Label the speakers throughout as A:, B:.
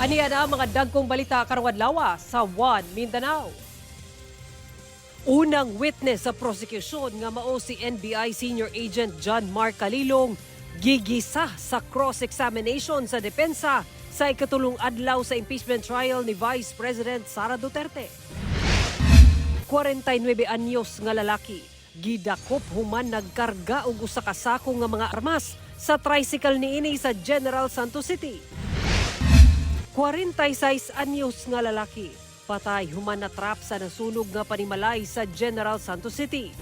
A: Aniya na mga dagkong balita karong adlaw sa One Mindanao. Unang witness sa prosecution nga mao si NBI Senior Agent John Mark Calilong gigisa sa cross-examination sa depensa sa ikatulong adlaw sa impeachment trial ni Vice President Sara Duterte. 49 anyos nga lalaki gidakop human nagkarga og usa ka sako nga mga armas sa tricycle niini sa General Santos City. 46 anyos nga lalaki patay human natrap sa nasunog nga panimalay sa General Santos City.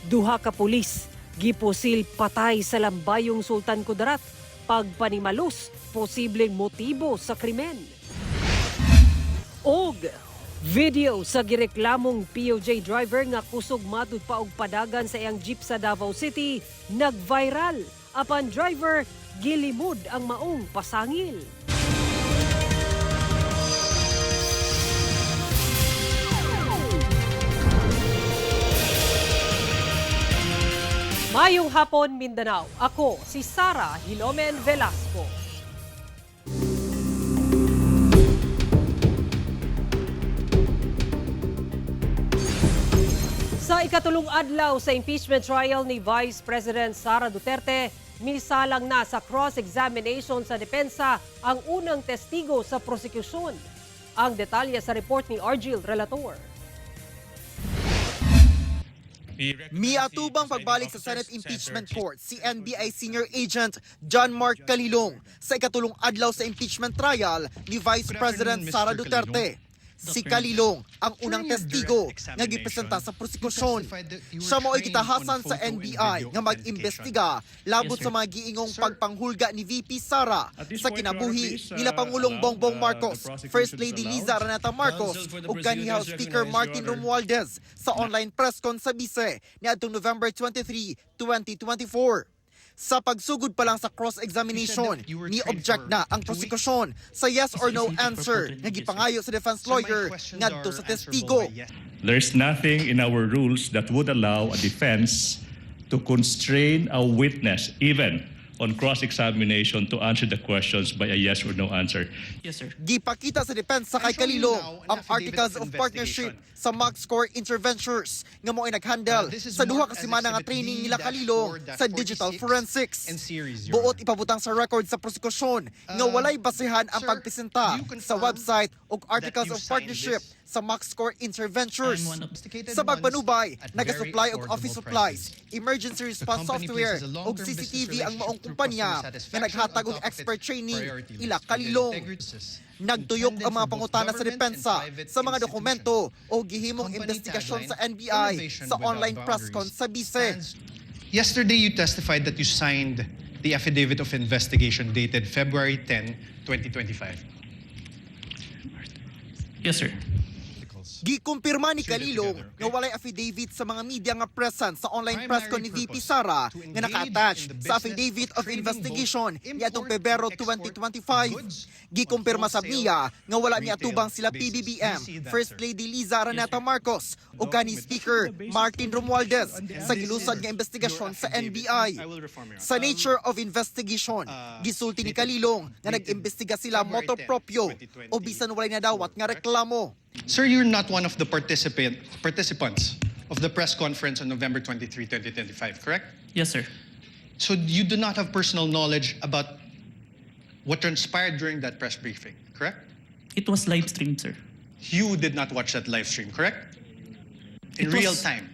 A: Duha ka pulis gipusil patay sa lambayong Sultan Kudarat pagpanimalos posibleng motibo sa krimen. Og video sa gireklamong POJ driver nga kusog matud pa og padagan sa iyang jeep sa Davao City nag-viral apan driver gilimod ang maong pasangil. Mayong hapon, Mindanao. Ako si Sara Hilomen Velasco. Sa ikatulong adlaw sa impeachment trial ni Vice President Sara Duterte, misalang na sa cross-examination sa depensa ang unang testigo sa prosekusyon. Ang detalye sa report ni Argil Relator.
B: Miatubang pagbalik sa Senate Impeachment Court si NBI Senior Agent John Mark Calilong sa ikatulong adlaw sa impeachment trial ni Vice President Sara Duterte. Si Calilong ang unang testigo nga gipresenta sa prosekusyon. Siya mo ay gitahasan sa NBI nga mag-imbestiga labot sa mga giingong pagpanghulga ni VP Sara sa kinabuhi nila Pangulong Bongbong Marcos, First Lady Liza Araneta Marcos ug kanhi House Speaker Martin Romualdez sa online press con sa Bise niadtong November 23, 2024. Sa pagsugod pa lang sa cross-examination, ni-object na ang prosekusyon sa yes or no answer na gipangayo sa defense lawyer ngadto sa testigo.
C: There's nothing in our rules that would allow a defense to constrain a witness, even on cross-examination, to answer the questions by a yes or no answer.
D: Yes, sir.
B: Gipakita sa depensa kay Calilong ang Articles of Partnership sa MaxCore Interventures nga mo ay naghandle sa duha ka semana nga training nila Calilong sa digital forensics. Buot ipabutang sa record sa prosekusyon nga walay basehan ang pagpresenta sa website ug Articles of Partnership sa MaxCore Interventures. Sa pagpanubay, nagasupply og office supplies, emergency response software ug CCTV ang maong kumpanya nga naghatag og expert training ila Calilong. Nagtuyok ang mga pangutana sa depensa sa mga dokumento o gihimong investigasyon sa NBI sa online press con sa Bise.
E: Yesterday, you testified that you signed the affidavit of investigation dated February 10, 2025.
D: Yes, sir.
B: Gikumpirma ni Calilong nga walay affidavit sa mga media nga present sa online press con ni VP Sara nga naka-attach sa affidavit of investigation niadtong Pebrero 2025. Gikumpirma sab niya nga wala niya atubang sila PBBM, First Lady Liza Araneta Marcos ug kanhi Speaker Martin Romualdez sa gilusad nga investigasyon sa NBI. Sa nature of investigation, gisulti ni Calilong nga nag-imbestiga sila motu proprio o bisan walay nadawat nga reklamo.
E: Sir, you're not one of the participants of the press conference on November 23, 2025, correct?
D: Yes, sir.
E: So you do not have personal knowledge about what transpired during that press briefing, correct?
D: It was live streamed, sir.
E: You did not watch that live stream, correct? In
D: It was-
E: real time.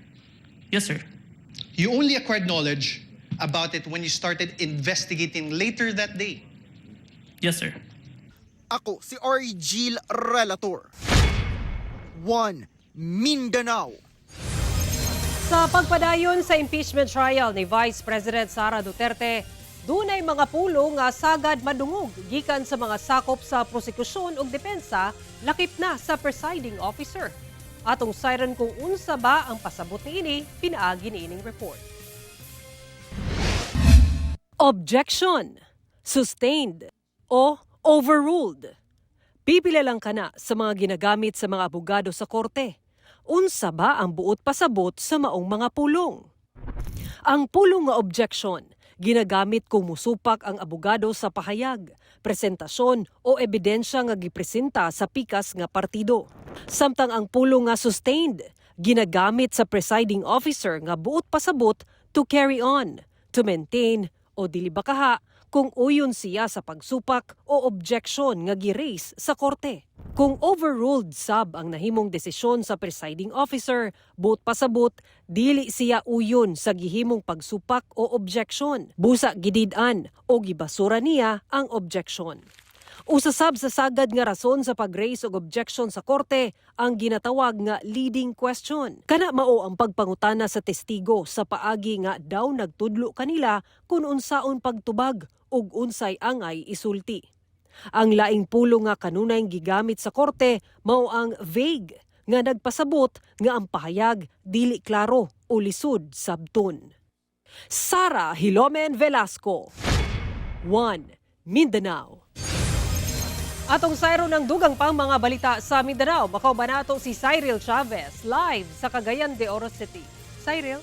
D: Yes, sir.
E: You only acquired knowledge about it when you started investigating later that day.
D: Yes, sir.
B: Ako si Argil Relator. One Mindanao.
A: Sa pagpadayon sa impeachment trial ni Vice President Sara Duterte, dunay mga pulong nga sagad madungog gikan sa mga sakop sa prosekusyon ug depensa lakip na sa presiding officer. Atong siren kung unsa ba ang pasabot niini, pinaagi niining report. Objection, sustained o overruled. Pipila lang ka na sa mga ginagamit sa mga abogado sa korte. Unsa ba ang buot pasabot sa maong mga pulong? Ang pulong nga objection Ginagamit kung musupak ang abogado sa pahayag, presentasyon o ebidensya nga gipresenta sa pikas nga partido. Samtang ang pulong nga sustained, ginagamit sa presiding officer nga buot pasabot to carry on, to maintain o dili bakaha kung uyon siya sa pagsupak o objection nga gi-raise sa korte. Kung overruled sab ang nahimong desisyon sa presiding officer, buot pasabot, dili siya uyon sa gihimong pagsupak o objection. Busa gidid-an o gibasura niya ang objection. Usasab sa sagad nga rason sa pag-raise og objection sa korte ang ginatawag nga leading question. Kana mao ang pagpangutana sa testigo sa paagi nga daw nagtudlo kanila kung unsaon pagtubag ug unsay angay isulti. Ang laing pulong nga kanunay gigamit sa korte mao ang vague nga nagpasabot nga ang pahayag dili klaro o lisod sabton. Sara Hilomen Velasco, 1 Mindanao. Atong sayro ng dugang pang mga balita sa Mindanao, makauban nato si Cyril Chavez live sa Cagayan de Oro City. Cyril?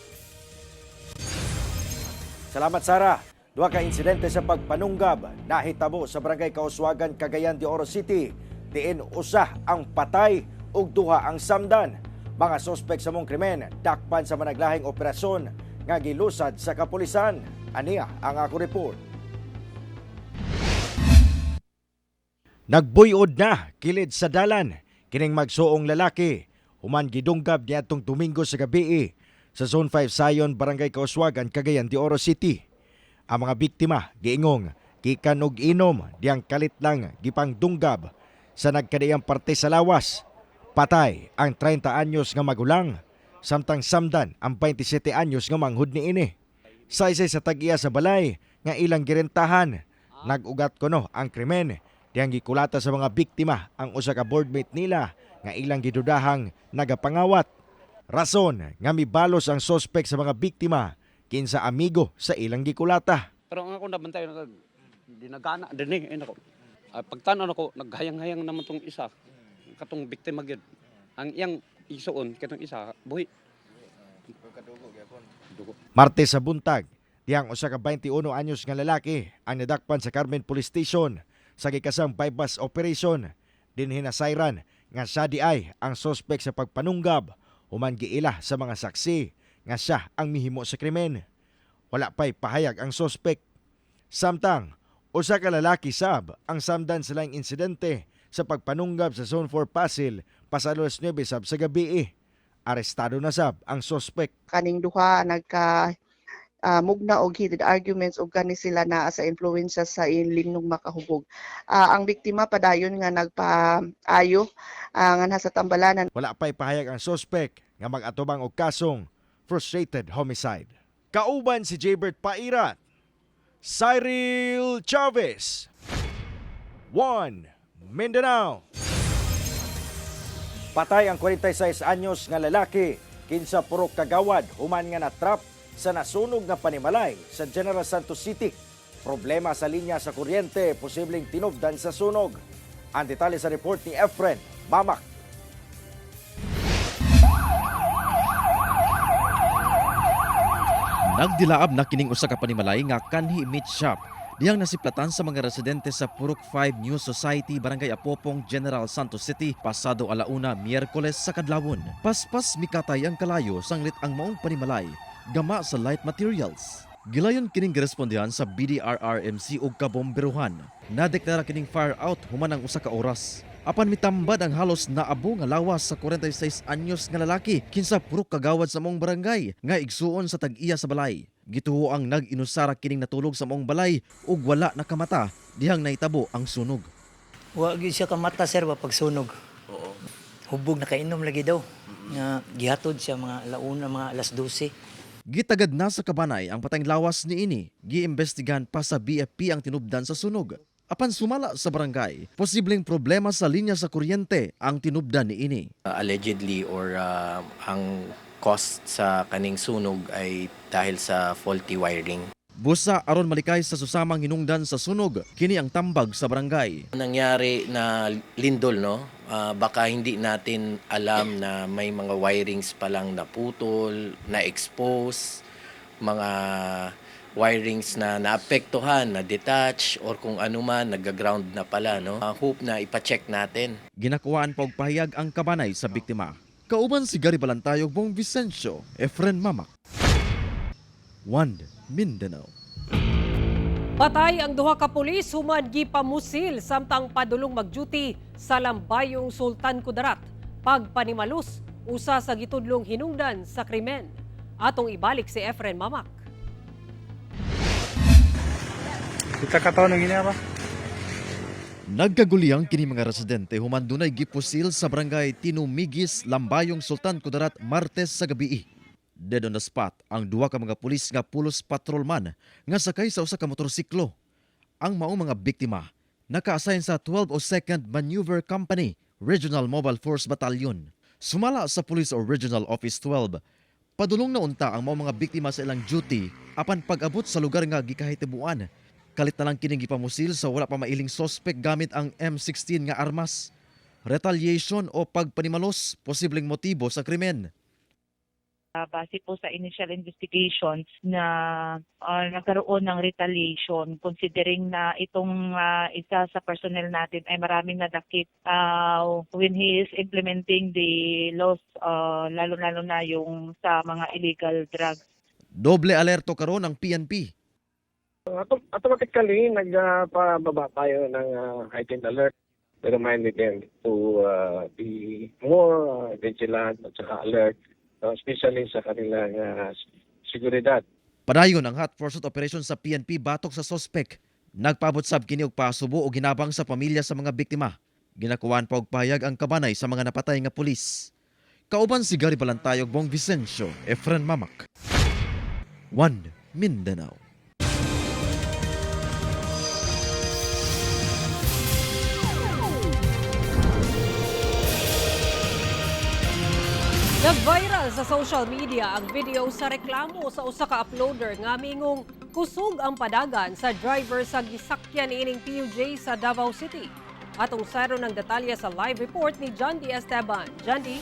F: Salamat, Sara. Duha ka insidente sa pagpanunggab nahitabo sa Barangay Kauswagan, Cagayan de Oro City. Diin usa ang patay ug duha ang samdan. Mga sospek sa mong krimen dakpan sa managlahing operasyon nga gilusad sa kapulisan. Aniya ang ako report. Nagbuyod na kilid sa dalan kining magsuong lalaki human gidunggab niadtong Domingo sa gabi sa Zone 5 Sayon, Barangay Kauswagan, Cagayan de Oro City. Ang mga biktima giingong gikan og inom diyang kalit lang gipang dunggab sa nagkadiyang parte sa lawas. Patay ang 30 anyos nga magulang samtang samdan ang 27 anyos nga manghud niini. Sa isa sa tag-iya sa balay nga ilang girentahan, nag-ugat kuno ang krimen diyang gikulata sa mga biktima ang usa ka boardmate nila nga ilang gidudahang nagapangawat. Rason nga mibalos ang sospek sa mga biktima kinsa amigo sa ilang gikulata.
G: Pero ang ako nabantay, dinagana din nako. Pagtanaw nako, naghayang-hayang naman tong isa, katong biktima gyud. Ang iyang isuon katong isa, buhi.
F: Martes sa buntag, diyang usa ka 21 anyos nga lalaki ang nadakpan sa Carmen Police Station sa gikasang bypass operation. Dinhi nasayran nga siya di ay ang sospek sa pagpanunggab human giila sa mga saksi nga siya ang mihimo sa krimen. Wala pa'y pahayag ang sospek. Samtang, usa ka lalaki sab ang samdan sa laing insidente sa pagpanunggab sa Zone 4 Pasil pasado alas 9 sab sa gabi. Arestado na sab ang sospek.
H: Kaning duha nagka mugna og heated arguments ug kani sila naa sa influensya sa ilimnong makahubog. Ang biktima padayon nga nagpaayo nga nasa tambalanan.
F: Wala pa'y pahayag ang sospek nga mag-atubang og kasong frustrated homicide. Kauban si Jaybert Pairat, Cyril Chavez, 1 Mindanao. Patay ang 46 anyos nga lalaki kinsa purok kagawad human nga natrap sa nasunog nga panimalay sa General Santos City. Problema sa linya sa kuryente, posibleng tinubdan sa sunog. Ang detalye sa report ni Efren Mamak.
I: Nagdilaab na kining usa ka panimalay nga kanhi meat shop diyang nasiplatan sa mga residente sa Purok 5 New Society, Barangay Apopong, General Santos City pasado alauna Miyerkules sa kadlawon. Paspas mikatay ang kalayo sanglit ang maong panimalay gama sa light materials. Gilayon kining girespondihan sa BDRRMC ug kabomberuhan. Nadeklara kining fire out human ang usa ka oras. Apan mitambad ang halos naabo nga lawas sa 46 anyos nga lalaki kinsa purok kagawad sa mong barangay nga igsuon sa tag-iya sa balay. Gituo ang nag-inusara kining natulog sa mong balay ug wala nakamata dihang naitabo ang sunog.
J: Wa gyud siya kamata sir ba pagsunog. Oo. Hubog na kainom lagi daw. Nga gihatod siya mga alauna mga alas 12.
I: Gitagad na sa kabanay ang patayng lawas niini. Giimbestigahan pa sa BFP ang tinubdan sa sunog. Apan sumala sa barangay, posibleng problema sa linya sa kuryente ang tinubdan niini.
K: Allegedly or ang cost sa kaning sunog ay dahil sa faulty wiring.
I: Busa aron malikay sa susamang hinungdan sa sunog, kini ang tambag sa barangay.
K: Nangyari na lindol, no? Baka hindi natin alam na may mga wirings pa lang naputol, na-expose, mga wirings na naapektuhan, na detach or kung ano man nagaground na pala, no. Hope na ipa-check natin.
I: Ginakuhaan pa og pahayag ang kabanay sa biktima. Kauban si Gary Balantayog, Bong Vicencio, Efren Mamak. One Mindanao.
A: Patay ang duha ka pulis human gipamusil samtang padulong mag-duty sa Lambayong Sultan Kudarat. Pagpanimalus, usa sa gitudlong hinungdan sa krimen. Atong ibalik si Efren Mamak.
I: Nagkaguliyang kini mga residente human dunay gipusil sa barangay Tinumigis, Lambayong Sultan Kudarat Martes sa gabi. Dead on the spot ang duha ka mga pulis nga pulos patrolman nga sakay sa usa ka motorsiklo. Ang maong mga biktima naka-assign sa 1202nd Maneuver Company Regional Mobile Force Battalion. Sumala sa Police or Regional Office 12, padulong na unta ang maong mga biktima sa ilang duty apan pag-abot sa lugar nga gikahitibuan. Kalit na lang kining gipamusil sa wala pa mailing sospek gamit ang M16 nga armas. Retaliation o pagpanimalos, posibleng motibo sa krimen.
L: Base po sa initial investigations na nagkaroon ng retaliation considering na itong isa sa personnel natin ay maraming nadakip when he is implementing the laws, lalo-lalo na yung sa mga illegal drugs.
I: Doble alerto karon ang PNP.
M: Automatically, nagpababa tayo ng heightened alert. We reminded them to be more vigilant at saka alert, especially sa kanilang seguridad.
I: Padayon ang hot pursuit operation sa PNP batok sa sospek. Nagpabot sab kini og pasubo o ginabang sa pamilya sa mga biktima. Ginakuan pa og pahayag ang kabanay sa mga napatay nga pulis. Kauban si Gary Balantayog, Bong Vicencio, Efren Mamak. One Mindanao.
A: Nag-viral sa social media ang video sa reklamo sa usa ka uploader nga mingong kusog ang padagan sa driver sa gisakyan niining PUJ sa Davao City. Atong saro ng detalye sa live report ni John D. Esteban. John D.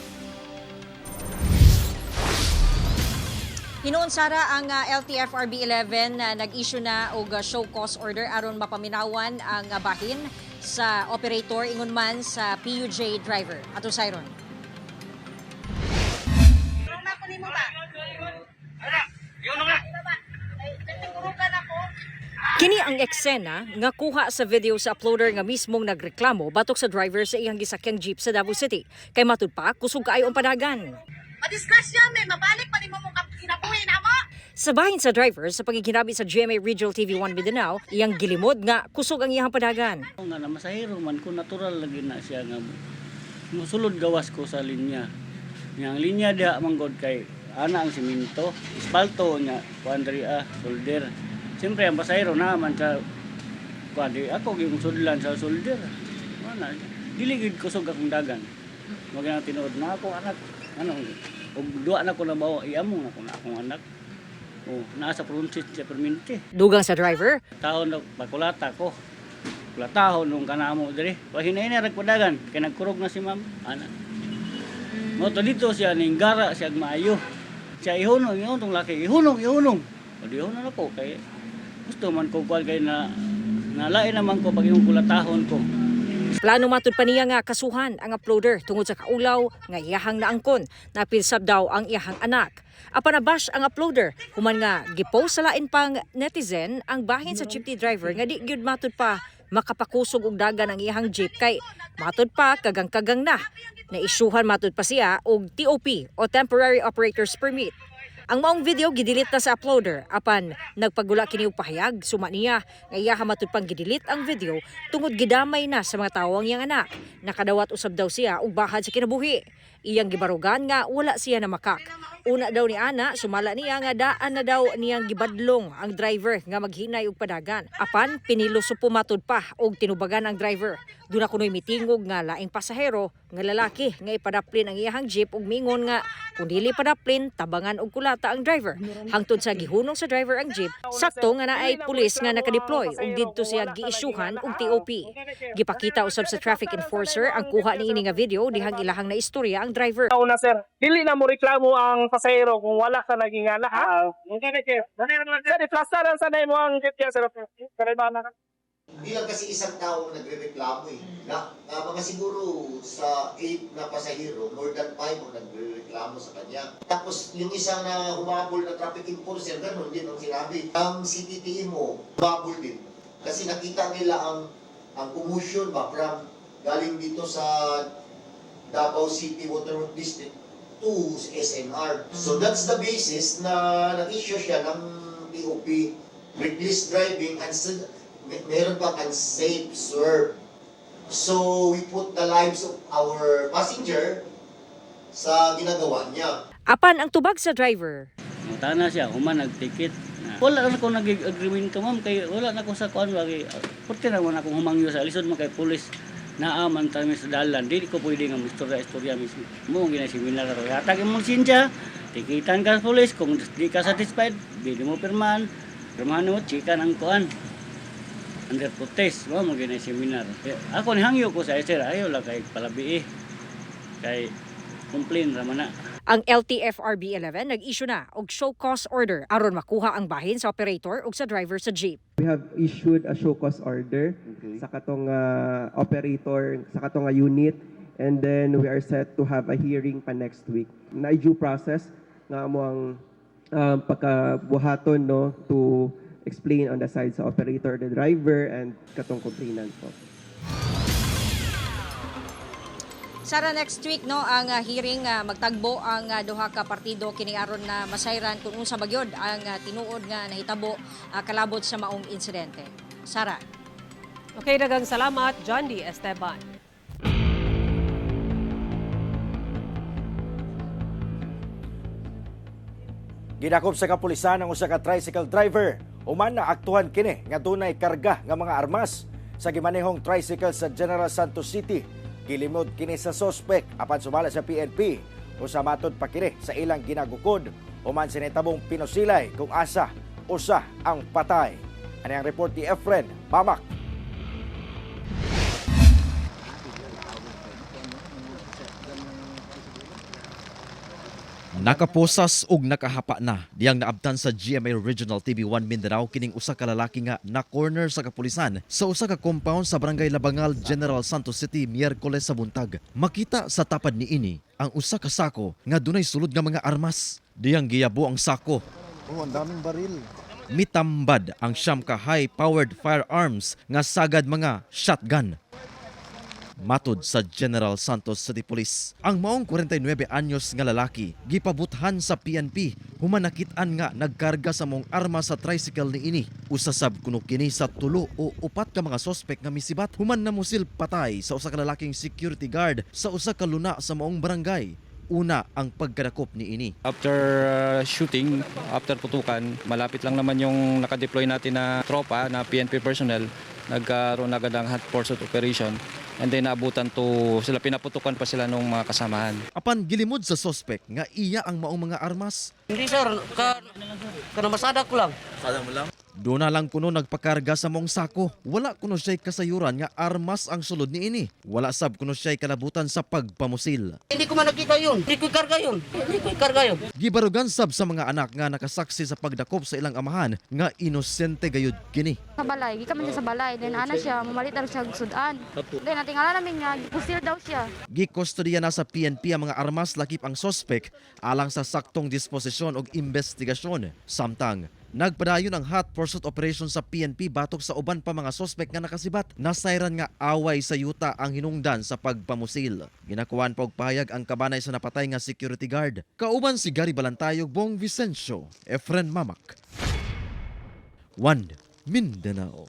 N: Hinoon Sara ang LTFRB 11 na nag-issue na og show cause order aron mapaminawan ang bahin sa operator ingon man sa PUJ driver. Atong sayron. Kini ang eksena nga kuha sa video sa uploader nga mismong nagreklamo batok sa driver sa iyang gisakyang jeep sa Davao City. Kay matud pa, kusog kaayo ang padagan.
O: Madiscuss siya, may mabalik pa ni mo mong kinabuhi na mo.
N: Sa bahin sa driver sa pagiginabi sa GMA Regional TV1 Mindanao, iyang gilimod nga kusog ang iyang padagan.
P: Nga na masahiro man ko natural lagi na siya nga musulod gawas ko sa linya. Yang linya dia manggod kay ana ang siminto, espalto nya kuandri solder. Siyempre ang pasahero naman sa kuandri ako gyud sudlan sa solder. Mana diligid kusog akong dagan. Magana tinuod na ako anak ano og duwa na ko na bawo iamong ako na akong anak. Oh, nasa province sa perminti.
N: Dugang sa driver.
P: Taon na pagkulata ko. Kulatahon nung kanamo diri. Pahinay-hinay ragpadagan kay nagkurog na si ma'am. Ana. Mo to dito siya ning gara siya maayo. Siya ihunong tong laki ihunong. O di ihunong na ko kay gusto man ko kuan kay na nalain naman ko pag imong kulatahon ko.
N: Plano matud pa niya nga kasuhan ang uploader tungod sa kaulaw nga iyahang naangkon na pilsab daw ang iyahang anak. Apan nabash ang uploader human nga gipost sa lain pang netizen ang bahin sa jeepney driver nga di gyud matud pa makapakusog og dagan ang iyahang jeep kay matud pa kagang-kagang na. Naisyuhan matud pa siya og TOP o Temporary Operator's Permit. Ang maong video gidilit na sa uploader apan nagpagula kini og pahayag suma niya nga iyaha matud pang gidilit ang video tungod gidamay na sa mga tawo ang iyang anak. Nakadawat usab daw siya og bahad sa kinabuhi. Iyang gibarugan nga wala siya namakak. Una daw ni ana sumala niya nga daan na daw niyang gibadlong ang driver nga maghinay og padagan. Apan piniluso pumatud pa og tinubagan ang driver. Duna kunoy mitingog nga laing pasahero nga lalaki nga ipadaplin ang iyahang jeep og mingon nga kun dili padaplin tabangan og kulata ang driver. Hangtod sa gihunong sa driver ang jeep, sakto nga naay pulis nga nakadeploy ug didto siya giisyuhan og TOP. Gipakita usab sa traffic enforcer ang kuha niini nga video dihang ilahang na istorya ang ang driver.
Q: Una sir, dili na mo reklamo ang pasahero kung wala ka naging anak ha. Sir, i-plastaran sa mo ang kitya sir.
R: Hindi lang kasi isang tao nagre-reklamo eh. Mga siguro sa 8 na pasahero, more than 5 ang nagre-reklamo sa kanya. Tapos yung isang na humabol na traffic enforcer, ganun din ang sinabi. Ang CTTE mo, humabol din. Kasi nakita nila ang commotion ba from galing dito sa Davao City Waterworks District to SNR. So that's the basis na nag-issue siya ng POP, reckless driving, and meron pa unsafe swerve. So we put the lives of our passenger sa ginagawa niya.
N: Apan ang tubag sa driver.
P: Tana siya, human nagtikit. Wala na ako nag-agreement ka ma'am, kay wala na ako sa kuan lagi. Purti naman akong humangyo sa lisod mo kay pulis. Naaman tayo sa dalan, di ko pwede nga istorya mismo. Mo ginasiminar ako. Hatag mo sinsya, tikitan ka sa pulis, kung di ka satisfied, di mo pirmahan mo, chika ng kuan. Under protest, mo ginasiminar. Ako ni hangyo ko sa sir, ayaw lang kay palabi kay complain raman na.
N: Ang LTFRB 11 nag-issue na og show cause order aron makuha ang bahin sa operator ug sa driver sa jeep.
S: We have issued a show cause order sa katong operator, sa katong unit, and then we are set to have a hearing pa next week. Na due process nga mo ang pagkabuhaton no to explain on the side sa operator, the driver, and katong complainant po.
N: Sara, next week no ang hearing magtagbo ang duha ka partido kini aron na masayran kung unsa magyod ang tinuod nga nahitabo kalabot sa maong insidente. Sara.
A: Okay, daghang salamat, John D. Esteban.
F: Gidakop sa kapulisan ang usa ka tricycle driver. Human na aktuhan kini nga dunay karga nga mga armas sa gimanehong tricycle sa General Santos City. Gilimod kini sa suspect apan sumala sa PNP. Usa matod pa kini sa ilang ginagukod. Human sinitabong pinusilay kung asa usa ang patay. Ano ang report ni Efren Mamak?
I: Nakaposas ug nakahapa na diyang naabtan sa GMA Regional TV1 Mindanao kining usa ka lalaki nga na corner sa kapulisan sa usa ka compound sa Barangay Labangal, General Santos City, Miyerkules sa buntag. Makita sa tapad niini ang usa ka sako nga dunay sulod nga mga armas. Diyang giyabo ang sako.
F: Oh, ang daming baril.
I: Mitambad ang siyam ka high-powered firearms nga sagad mga shotgun. Matod sa General Santos City Police, ang maong 49 anyos nga lalaki gipabuthan sa PNP human nakit-an nga nagkarga sa mong arma sa tricycle niini. Usasab kuno kini sa 3 o 4 ka mga sospek nga misibat human namusil patay sa usa ka lalaking security guard sa usa ka luna sa maong barangay. Una ang pagkadakop niini.
T: After shooting, after putukan, malapit lang naman yung nakadeploy natin na tropa na PNP personnel. Nagkaroon agad ang hot pursuit operation. And then naabutan to sila, pinaputukan pa sila ng mga kasamahan.
I: Apan gilimod sa suspect nga iya ang maong mga armas.
J: Hindi sir, kanamasada ko lang.
I: Sada mo lang? Doon na lang kuno nagpakarga sa mong sako. Wala kuno siya'y kasayuran nga armas ang sulod niini. Wala sab kuno siya'y kalabutan sa pagpamusil.
J: Hindi ko man nakita yun. Hindi ko ikarga yun.
I: Gibarugan sab sa mga anak nga nakasaksi sa pagdakop sa ilang amahan nga inosente gayud kini.
U: Sa balay, gika man siya sa balay. Then ana siya, mamalit na siya sudan. Then natingala namin nga, pusil daw siya.
I: Gikustodiya na sa PNP ang mga armas lakip ang sospek alang sa saktong disposisyon o investigasyon. Samtang nagpadayon ang hot pursuit operation sa PNP batok sa uban pa mga sospek nga nakasibat. Nasayran nga away sa yuta ang hinungdan sa pagpamusil. Ginakuan pa og pahayag ang kabanay sa napatay nga security guard. Kauban si Gary Balantayog, Bong Vicencio, Efren Mamak. 1 Mindanao.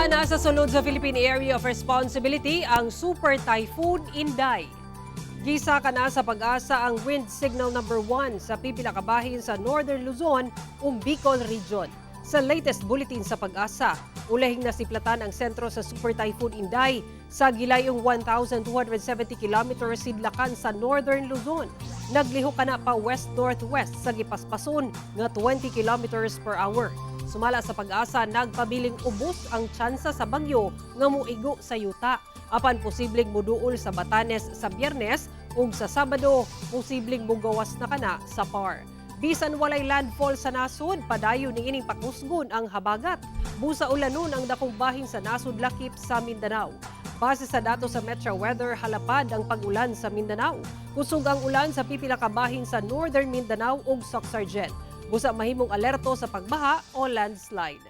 A: Ana sa sulod sa Philippine Area of Responsibility ang Super Typhoon Inday. Gisa ka na sa pag-asa ang wind signal number 1 sa pipila ka bahin sa Northern Luzon ug Bicol Region. Sa latest bulletin sa pag-asa, ulahing nasiplatan ang sentro sa Super Typhoon Inday sa gilayong 1,270 kilometers sidlakan sa Northern Luzon. Nagliho ka na pa west-northwest sa gipaspason nga 20 kilometers per hour. Sumala sa pag-asa, nagpabiling ubos ang tsansa sa bagyo nga muigo sa yuta. Apan posibleng muduol sa Batanes sa Biyernes ug sa Sabado posibleng mugawas na kana sa Par. Bisan walay landfall sa nasod, padayon ni ining pakusgon ang habagat. Busa ulanon ang dakong bahin sa nasod lakip sa Mindanao. Base sa dato sa Metro Weather, halapad ang pag-ulan sa Mindanao. Kusog ang ulan sa pipila ka bahin sa Northern Mindanao ug Soc-Sargent. Busa mahimong alerto sa pagbaha o landslide.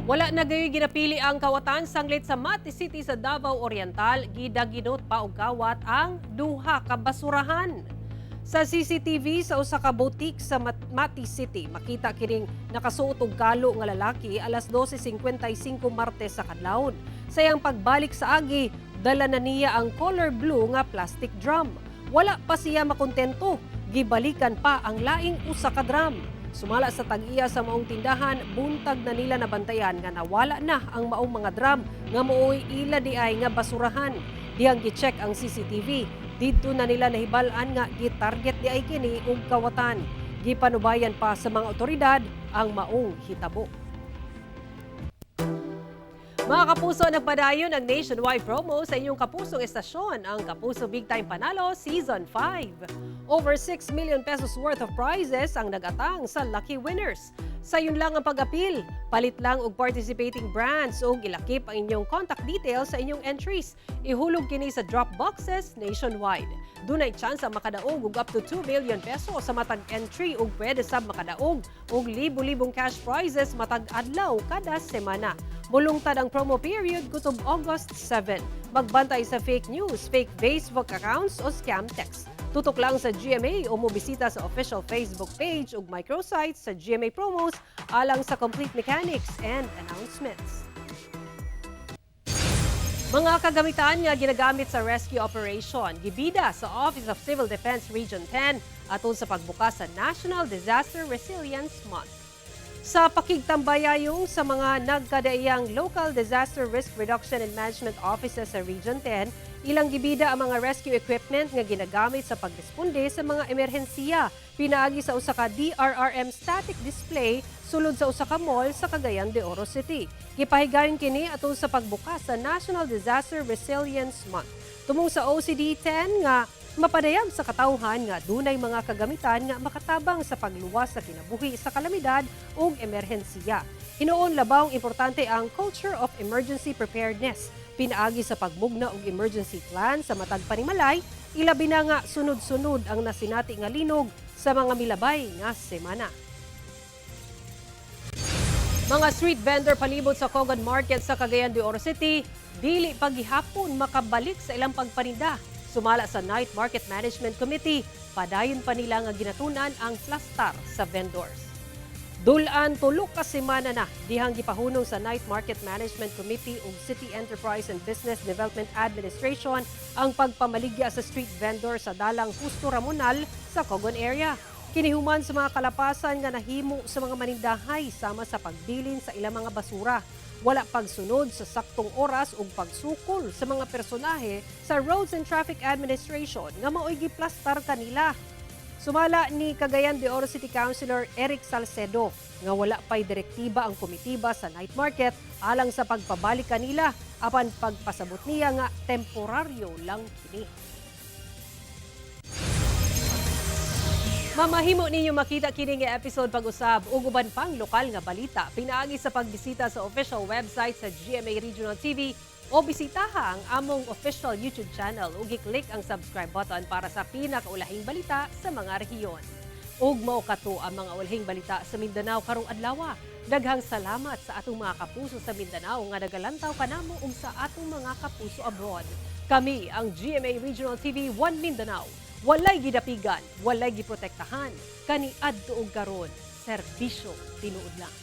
A: Wala na gayoy ginapili ang kawatan sanglit sa Mati City sa Davao Oriental, gidaginot pa og kawat ang duha ka basurahan. Sa CCTV sa usa ka boutique sa Mati City, makita kining nakasuot og kalo nga lalaki alas 12:55 Martes sa kadlawon. Sayang pagbalik sa agi, dala na niya ang color blue nga plastic drum. Wala pa siya makontento, gibalikan pa ang laing usa ka drum. Sumala sa tag-iya sa maong tindahan, buntag na nila nabantayan nga nawala na ang maong mga drum nga mooy ila di ay nga basurahan. Dihang gi-check ang CCTV, dito na nila nahibalaan nga gi-target di ay kini og kawatan. Gipanubayan pa sa mga otoridad ang maong hitabo. Mga kapuso, nagpadayon ang nationwide promo sa inyong kapusong estasyon, ang Kapuso Big Time Panalo Season 5. Over 6 million pesos worth of prizes ang nagatang sa lucky winners. Sayon lang ang pag-apil, palit lang og participating brands ug ilakip ang inyong contact details sa inyong entries. Ihulog kini sa drop boxes nationwide. Dunay chance ang makadaog og up to 2 million pesos sa matag entry ug pwede sab makadaog og libo-libong cash prizes matag adlaw kada semana. Mulungtad ang promo period kutob August 7. Magbantay sa fake news, fake Facebook accounts o scam text. Tutok lang sa GMA o mobisita sa official Facebook page ug microsites sa GMA Promos alang sa complete mechanics and announcements. Mga kagamitan nga ginagamit sa rescue operation, gibida sa Office of Civil Defense Region 10 atol sa pagbukas sa National Disaster Resilience Month. Sa pakigtambayayong sa mga nagkadaiyang Local Disaster Risk Reduction and Management Offices sa Region 10, ilang gibida ang mga rescue equipment nga ginagamit sa pagresponde sa mga emerhensiya. Pinaagi sa usa ka DRRM static display sulod sa usa ka mall sa Cagayan de Oro City. Gipahigayon kini atol sa pagbukas sa National Disaster Resilience Month. Tumong sa OCD 10 nga mapadayag sa katawhan nga dunay mga kagamitan nga makatabang sa pagluwas sa kinabuhi sa kalamidad ug emerhensiya. Hinuon labaw importante ang culture of emergency preparedness. Pinaagi sa pagmugna og emergency plan sa matag panimalay, ilabi na nga sunod-sunod ang nasinati nga linog sa mga milabay nga semana. Mga street vendor palibot sa Cogan Market sa Cagayan de Oro City, dili paghihapon makabalik sa ilang pagpaninda. Sumala sa Night Market Management Committee, padayon pa nila nga ginatunan ang plastar sa vendors. Dulan tulok ka semana na dihang gipahunong sa Night Market Management Committee ug City Enterprise and Business Development Administration ang pagpamaligya sa street vendor sa dalang Justo Ramonal sa Cogon area. Kinihuman sa mga kalapasan nga nahimo sa mga manindahay sama sa pagbilin sa ilang mga basura. Wala pagsunod sa saktong oras ug pagsukol sa mga personahe sa Roads and Traffic Administration nga maoy giplastar kanila. Sumala ni Cagayan de Oro City Councilor Eric Salcedo nga wala pa'y direktiba ang komitiba sa night market alang sa pagpabalik kanila apan pagpasabot niya nga temporaryo lang kini. Mamahimo ninyo makita kini nga episode pag-usab ug uban pang lokal nga balita pinaagi sa pagbisita sa official website sa GMA Regional TV o bisitaha ang among official YouTube channel ug i-click ang subscribe button para sa pinakaulahing balita sa mga rehiyon. Ug mao kato ang mga ulahing balita sa Mindanao karong adlaw. Daghang salamat sa atong mga kapuso sa Mindanao nga nagalantaw kanamo ug sa atong mga kapuso abroad. Kami ang GMA Regional TV 1 Mindanao. Walay gidapigan, walay giprotektahan, kani adto og karon, serbisyo tinuod lang.